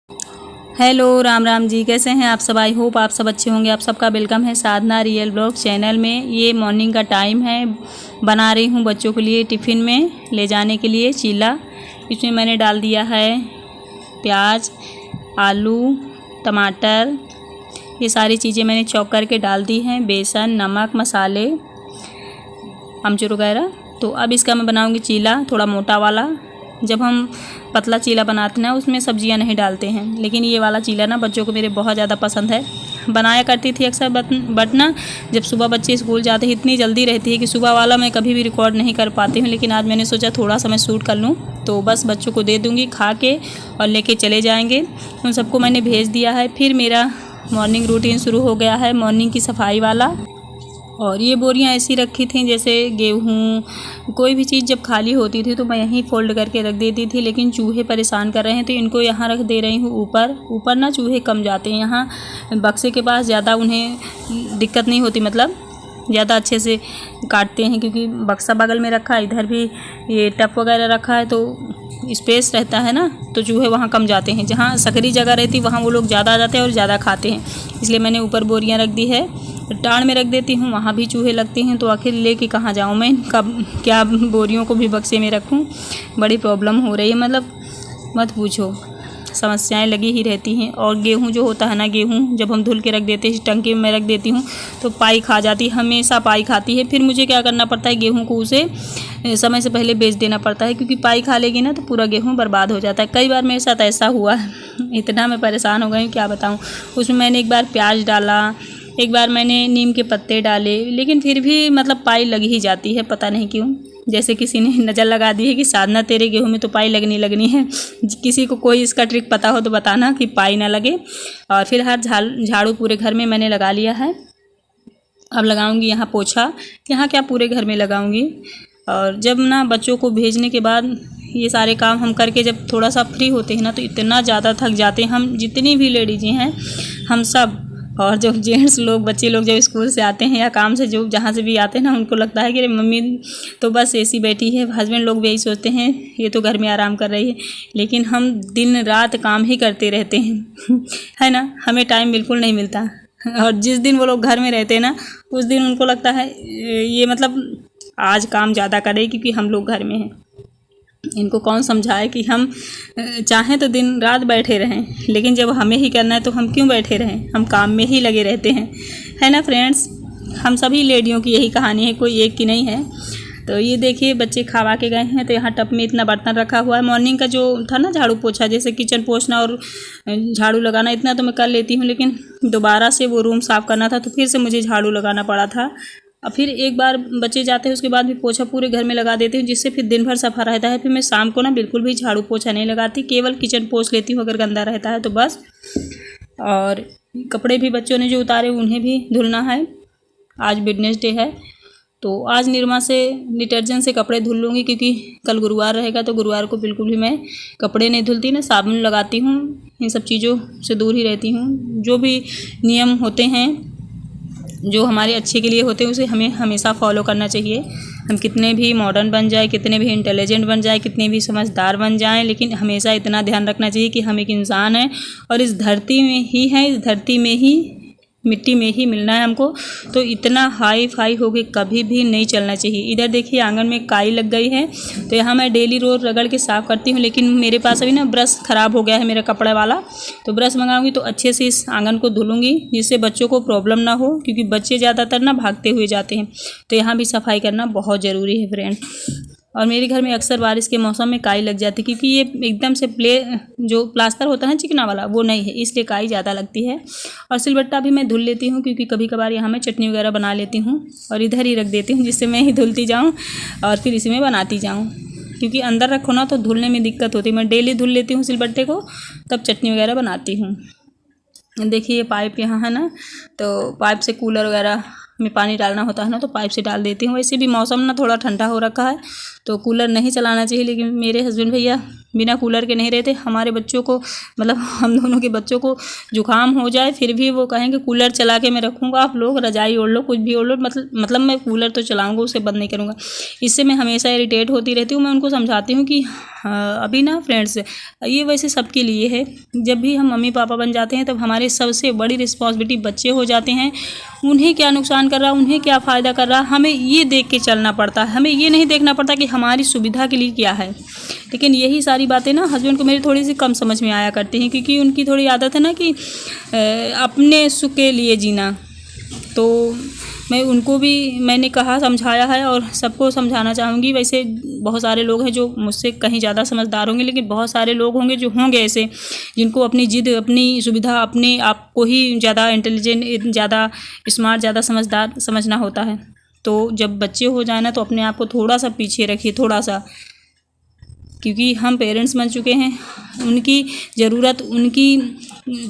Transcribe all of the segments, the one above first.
Hello Ram Ram ji, कैसे हैं आप सब। आई होप आप सब अच्छे होंगे। आप सबका वेलकम है साधना रियल ब्लॉग चैनल में। ये मॉर्निंग का टाइम है, बना रही हूँ बच्चों के लिए टिफ़िन में ले जाने के लिए चीला। इसमें मैंने डाल दिया है प्याज, आलू, टमाटर, ये सारी चीज़ें मैंने चॉप करके डाल दी हैं, बेसन, नमक, मसाले, अमचूर वगैरह। तो अब इसका मैं बनाऊँगी चीला, थोड़ा मोटा वाला। जब हम पतला चीला बनाते हैं ना, उसमें सब्जियां नहीं डालते हैं, लेकिन ये वाला चीला ना बच्चों को मेरे बहुत ज़्यादा पसंद है। बनाया करती थी अक्सर, बट ना जब सुबह बच्चे स्कूल जाते हैं इतनी जल्दी रहती है कि सुबह वाला मैं कभी भी रिकॉर्ड नहीं कर पाती हूँ। लेकिन आज मैंने सोचा थोड़ा सा मैं शूट कर लूँ, तो बस बच्चों को दे दूँगी, खा के और लेके चले जाएँगे। उन सबको मैंने भेज दिया है। फिर मेरा मॉर्निंग रूटीन शुरू हो गया है, मॉर्निंग की सफाई वाला। और ये बोरियां ऐसी रखी थी जैसे गेहूँ, कोई भी चीज़ जब खाली होती थी तो मैं यहीं फ़ोल्ड करके रख देती थी। लेकिन चूहे परेशान कर रहे हैं तो इनको यहाँ रख दे रही हूँ ऊपर। ऊपर ना चूहे कम जाते हैं, यहाँ बक्से के पास ज़्यादा उन्हें दिक्कत नहीं होती, मतलब ज़्यादा अच्छे से काटते हैं, क्योंकि बक्सा बगल में रखा है, इधर भी ये टप वगैरह रखा है तो स्पेस रहता है ना, तो चूहे वहाँ कम जाते हैं। जहाँ सकरी जगह रहती वहाँ वो लोग ज़्यादा आ जाते हैं और ज़्यादा खाते हैं। इसलिए मैंने ऊपर बोरियाँ रख दी है, टाड़ में रख देती हूँ, वहाँ भी चूहे लगते हैं। तो आखिर लेके कहाँ जाऊँ मैं, कब क्या बोरियों को भी बक्से में रखूँ, बड़ी प्रॉब्लम हो रही है। मतलब मत पूछो, समस्याएं लगी ही रहती हैं। और गेहूँ जो होता है ना, गेहूँ जब हम धुल के रख देते हैं टंकी में रख देती हूँ तो पाई खा जाती है, हमेशा पाई खाती है। फिर मुझे क्या करना पड़ता है, गेहूँ को उसे समय से पहले बेच देना पड़ता है, क्योंकि पाई खा लेगी ना तो पूरा गेहूँ बर्बाद हो जाता है। कई बार मेरे साथ ऐसा हुआ है, इतना मैं परेशान हो गई क्या बताऊँ। उसमें मैंने एक बार प्याज डाला, एक बार मैंने नीम के पत्ते डाले, लेकिन फिर भी मतलब पाई लग ही जाती है, पता नहीं क्यों। जैसे किसी ने नज़र लगा दी है कि साधना तेरे गेहूं में तो पाई लगनी है। किसी को कोई इसका ट्रिक पता हो तो बताना कि पाई ना लगे। और फिर हर झाड़ू पूरे घर में मैंने लगा लिया है। अब लगाऊंगी यहाँ पोछा, यहाँ क्या पूरे घर में लगाऊंगी। और जब ना बच्चों को भेजने के बाद ये सारे काम हम करके जब थोड़ा सा फ्री होते हैं ना, तो इतना ज़्यादा थक जाते हैं हम, जितनी भी लेडीज़ें हैं हम सब। और जो जेंट्स लोग, बच्चे लोग जब स्कूल से आते हैं या काम से जो जहाँ से भी आते हैं ना, उनको लगता है कि अरे मम्मी तो बस ऐसी बैठी है। हस्बैंड लोग भी यही सोचते हैं ये तो घर में आराम कर रही है, लेकिन हम दिन रात काम ही करते रहते हैं है ना, हमें टाइम बिल्कुल नहीं मिलता। और जिस दिन वो लोग घर में रहते हैं ना, उस दिन उनको लगता है ये मतलब आज काम ज़्यादा करें, क्योंकि हम लोग घर में हैं। इनको कौन समझाए कि हम चाहें तो दिन रात बैठे रहें, लेकिन जब हमें ही करना है तो हम क्यों बैठे रहें, हम काम में ही लगे रहते हैं, है ना फ्रेंड्स। हम सभी लेडियों की यही कहानी है, कोई एक की नहीं है। तो ये देखिए बच्चे खावा के गए हैं, तो यहाँ टब में इतना बर्तन रखा हुआ है। मॉर्निंग का जो था ना झाड़ू पोछा, जैसे किचन पोछना और झाड़ू लगाना, इतना तो मैं कर लेती हूँ, लेकिन दोबारा से वो रूम साफ़ करना था तो फिर से मुझे झाड़ू लगाना पड़ा था। और फिर एक बार बच्चे जाते हैं उसके बाद भी पोछा पूरे घर में लगा देती हूँ, जिससे फिर दिन भर सफ़ा रहता है। फिर मैं शाम को ना बिल्कुल भी झाड़ू पोछा नहीं लगाती, केवल किचन पोछ लेती हूँ अगर गंदा रहता है तो बस। और कपड़े भी बच्चों ने जो उतारे उन्हें भी धुलना है। आज वेडनेसडे है तो आज निरमा से डिटर्जेंट से कपड़े धुल लूँगी, क्योंकि कल गुरुवार रहेगा तो गुरुवार को बिल्कुल भी मैं कपड़े नहीं धुलती, ना साबुन लगाती हूँ, इन सब चीज़ों से दूर ही रहती हूँ। जो भी नियम होते हैं जो हमारे अच्छे के लिए होते हैं उसे हमें हमेशा फॉलो करना चाहिए। हम कितने भी मॉडर्न बन जाए, कितने भी इंटेलिजेंट बन जाए, कितने भी समझदार बन जाएं, लेकिन हमेशा इतना ध्यान रखना चाहिए कि हम एक इंसान हैं और इस धरती में ही हैं, इस धरती में ही मिट्टी में ही मिलना है हमको। तो इतना हाई फाई होके कभी भी नहीं चलना चाहिए। इधर देखिए आंगन में काई लग गई है, तो यहाँ मैं डेली रोज रगड़ के साफ़ करती हूँ, लेकिन मेरे पास अभी ना ब्रश ख़राब हो गया है मेरा कपड़े वाला। तो ब्रश मंगाऊंगी तो अच्छे से इस आंगन को धुलूँगी, जिससे बच्चों को प्रॉब्लम ना हो, क्योंकि बच्चे ज़्यादातर ना भागते हुए जाते हैं। तो यहाँ भी सफाई करना बहुत ज़रूरी है फ्रेंड। और मेरे घर में अक्सर बारिश के मौसम में काई लग जाती है, क्योंकि ये एकदम से जो प्लास्टर होता है ना चिकना वाला, वो नहीं है, इसलिए काई ज़्यादा लगती है। और सिलबट्टा भी मैं धुल लेती हूँ, क्योंकि कभी कभार यहाँ मैं चटनी वगैरह बना लेती हूँ और इधर ही रख देती हूँ, जिससे मैं ही धुलती जाऊँ और फिर इसी में बनाती जाऊँ। क्योंकि अंदर रखो ना तो धुलने में दिक्कत होती है। मैं डेली धुल लेती हूँ सिलबट्टे को, तब चटनी वगैरह बनाती हूँ। देखिए पाइप यहाँ है ना, तो पाइप से कूलर वगैरह में पानी डालना होता है ना, तो पाइप से डाल देती हूँ। वैसे भी मौसम ना थोड़ा ठंडा हो रखा है तो कूलर नहीं चलाना चाहिए, लेकिन मेरे हस्बैंड भैया बिना कूलर के नहीं रहते। हमारे बच्चों को मतलब हम दोनों के बच्चों को जुकाम हो जाए फिर भी वो कहेंगे कूलर चला के मैं रखूँगा, आप लोग रजाई ओढ़ लो, कुछ भी ओढ़ लो, मतलब मैं कूलर तो चलाऊँगा, उसे बंद नहीं करूँगा। इससे मैं हमेशा इरिटेट होती रहती हूँ। मैं उनको समझाती हूँ कि अभी ना फ्रेंड्स, ये वैसे सबके लिए है, जब भी हम मम्मी पापा बन जाते हैं तब हमारी सबसे बड़ी रिस्पॉन्सिबिलिटी बच्चे हो जाते हैं। उन्हें क्या नुकसान कर रहा, उन्हें क्या फ़ायदा कर रहा, हमें ये देख के चलना पड़ता है। हमें ये नहीं देखना पड़ता कि हमारी सुविधा के लिए क्या है। लेकिन यही सारी बातें ना हस्बैंड को मेरी थोड़ी सी कम समझ में आया करती हैं, क्योंकि उनकी थोड़ी आदत है ना कि अपने सुख के लिए जीना। तो मैं उनको भी मैंने कहा, समझाया है और सबको समझाना चाहूँगी। वैसे बहुत सारे लोग हैं जो मुझसे कहीं ज़्यादा समझदार होंगे, लेकिन बहुत सारे लोग होंगे जो होंगे ऐसे जिनको अपनी जिद, अपनी सुविधा, अपने आप को ही ज़्यादा इंटेलिजेंट, ज़्यादा स्मार्ट, ज़्यादा समझदार समझना होता है। तो जब बच्चे हो जाए ना तो अपने आप को थोड़ा सा पीछे रखिए, थोड़ा सा, क्योंकि हम पेरेंट्स बन चुके हैं। उनकी ज़रूरत, उनकी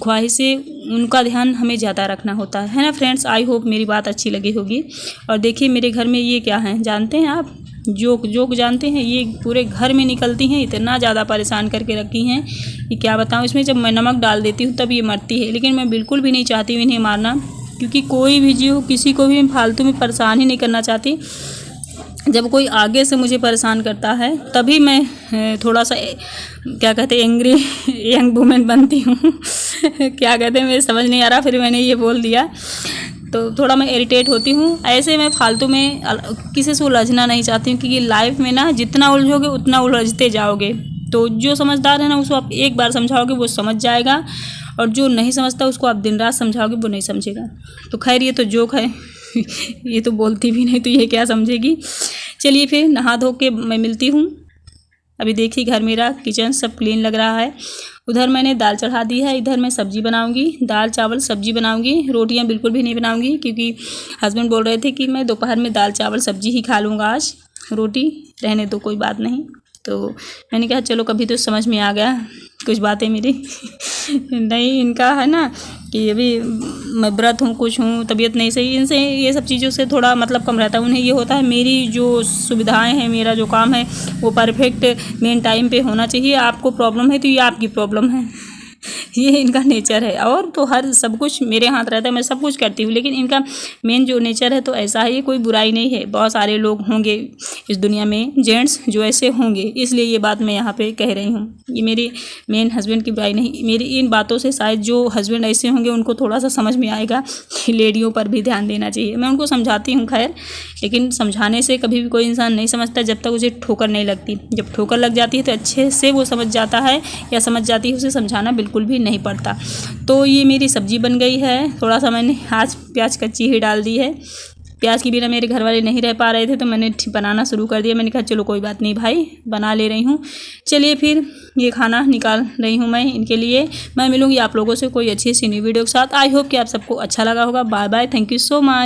ख्वाहिशें, उनका ध्यान हमें ज़्यादा रखना होता है ना फ्रेंड्स। आई होप मेरी बात अच्छी लगी होगी। और देखिए मेरे घर में ये क्या है जानते हैं आप, जोक जानते हैं, ये पूरे घर में निकलती हैं, इतना ज़्यादा परेशान करके रखी हैं कि क्या बताऊँ। इसमें जब मैं नमक डाल देती हूँ तब ये मरती है, लेकिन मैं बिल्कुल भी नहीं चाहती हूँ इन्हें मारना, क्योंकि कोई भी जीव, किसी को भी फालतू में परेशान ही नहीं करना चाहती। जब कोई आगे से मुझे परेशान करता है तभी मैं थोड़ा सा क्या कहते हैं एंग्री यंग वुमेन बनती हूँ क्या कहते हैं मुझे समझ नहीं आ रहा, फिर मैंने ये बोल दिया। तो थोड़ा मैं इरिटेट होती हूँ। ऐसे मैं फालतू में किसी से उलझना नहीं चाहती हूँ, क्योंकि लाइफ में ना जितना उलझोगे उतना उलझते जाओगे। तो जो समझदार है ना उसको आप एक बार समझाओगे वो समझ जाएगा, और जो नहीं समझता उसको आप दिन रात समझाओगे वो नहीं समझेगा। तो खैर ये तो जोक है ये तो बोलती भी नहीं तो ये क्या समझेगी। चलिए फिर नहा धो के मैं मिलती हूँ। अभी देखिए घर मेरा किचन सब क्लीन लग रहा है। उधर मैंने दाल चढ़ा दी है, इधर मैं सब्ज़ी बनाऊंगी, दाल चावल सब्ज़ी बनाऊंगी। रोटियां बिल्कुल भी नहीं बनाऊंगी, क्योंकि हस्बैंड बोल रहे थे कि मैं दोपहर में दाल चावल सब्ज़ी ही खा लूँगा, आज रोटी रहने दो, कोई बात नहीं। तो मैंने कहा चलो कभी तो समझ में आ गया कुछ बातें मेरी नहीं, इनका है ना कि अभी मैं व्रत हूँ, कुछ हूँ, तबीयत नहीं सही, इनसे ये सब चीज़ों से थोड़ा मतलब कम रहता है। उन्हें ये होता है मेरी जो सुविधाएं हैं, मेरा जो काम है वो परफेक्ट मेन टाइम पे होना चाहिए। आपको प्रॉब्लम है तो ये आपकी प्रॉब्लम है, ये इनका नेचर है। और तो हर सब कुछ मेरे हाथ रहता है, मैं सब कुछ करती हूँ, लेकिन इनका मेन जो नेचर है तो ऐसा है। ये कोई बुराई नहीं है, बहुत सारे लोग होंगे इस दुनिया में जेंट्स जो ऐसे होंगे, इसलिए ये बात मैं यहाँ पे कह रही हूँ। ये मेरे मेन हस्बैंड की बुराई नहीं, मेरी इन बातों से शायद जो हस्बैंड ऐसे होंगे उनको थोड़ा सा समझ में आएगा कि लेडियों पर भी ध्यान देना चाहिए। मैं उनको समझाती हूँ खैर, लेकिन समझाने से कभी भी कोई इंसान नहीं समझता जब तक उसे ठोकर नहीं लगती। जब ठोकर लग जाती है तो अच्छे से वो समझ जाता है या समझ जाती है, उसे समझाना बिल्कुल भी नहीं पड़ता। तो ये मेरी सब्ज़ी बन गई है। थोड़ा सा मैंने आज प्याज कच्ची ही डाल दी है, प्याज के बिना मेरे घर वाले नहीं रह पा रहे थे तो मैंने बनाना शुरू कर दिया। मैंने कहा चलो कोई बात नहीं भाई, बना ले रही हूँ। चलिए फिर ये खाना निकाल रही हूँ मैं इनके लिए। मैं मिलूँगी आप लोगों से कोई अच्छी सी न्यू वीडियो के साथ। आई होप कि आप सबको अच्छा लगा होगा। Bye bye, thank you so much.